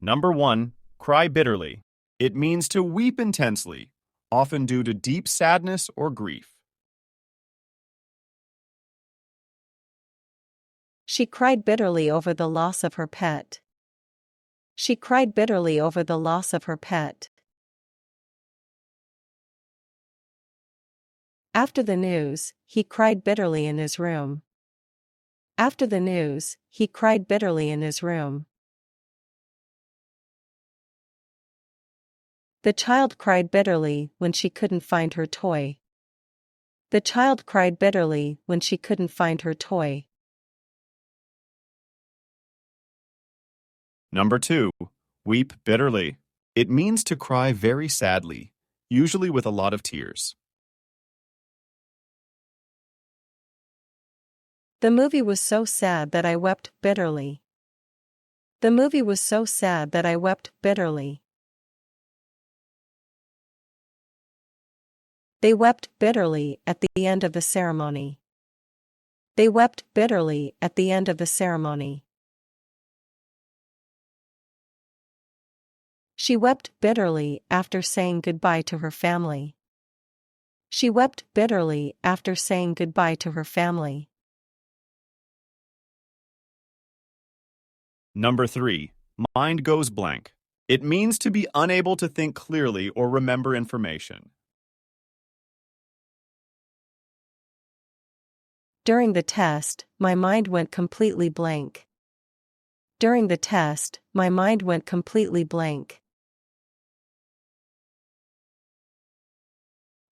Number 1. Cry bitterly. It means to weep intensely, often due to deep sadness or grief. She cried bitterly over the loss of her pet. She cried bitterly over the loss of her pet. After the news, he cried bitterly in his room. After the news, he cried bitterly in his room. The child cried bitterly when she couldn't find her toy. The child cried bitterly when she couldn't find her toy. Number 2. Weep bitterly. It means to cry very sadly, usually with a lot of tears. The movie was so sad that I wept bitterly. The movie was so sad that I wept bitterly. They wept bitterly at the end of the ceremony. They wept bitterly at the end of the ceremony. She wept bitterly after saying goodbye to her family. She wept bitterly after saying goodbye to her family. Number 3. Mind goes blank. It means to be unable to think clearly or remember information. During the test, my mind went completely blank. During the test, my mind went completely blank.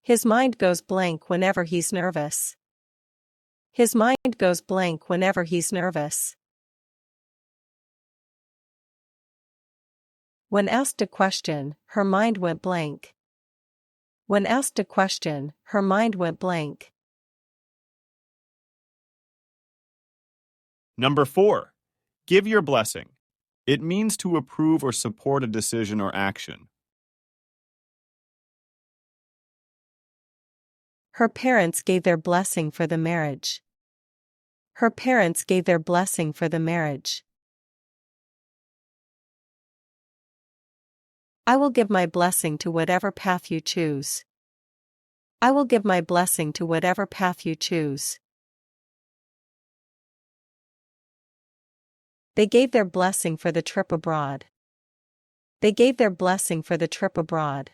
His mind goes blank whenever he's nervous. His mind goes blank whenever he's nervous. When asked a question, her mind went blank. When asked a question, her mind went blank. Number 4. Give your blessing. It means to approve or support a decision or action. Her parents gave their blessing for the marriage. Her parents gave their blessing for the marriage. I will give my blessing to whatever path you choose. I will give my blessing to whatever path you choose. They gave their blessing for the trip abroad. They gave their blessing for the trip abroad.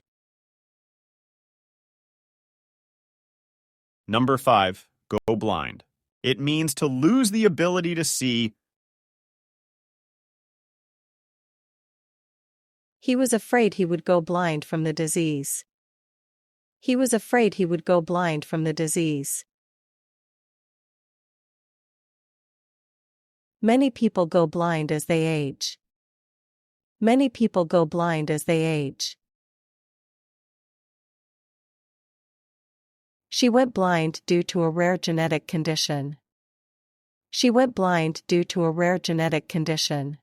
Number 5. Go blind. It means to lose the ability to see. He was afraid he would go blind from the disease. He was afraid he would go blind from the disease. Many people go blind as they age. Many people go blind as they age. She went blind due to a rare genetic condition. She went blind due to a rare genetic condition.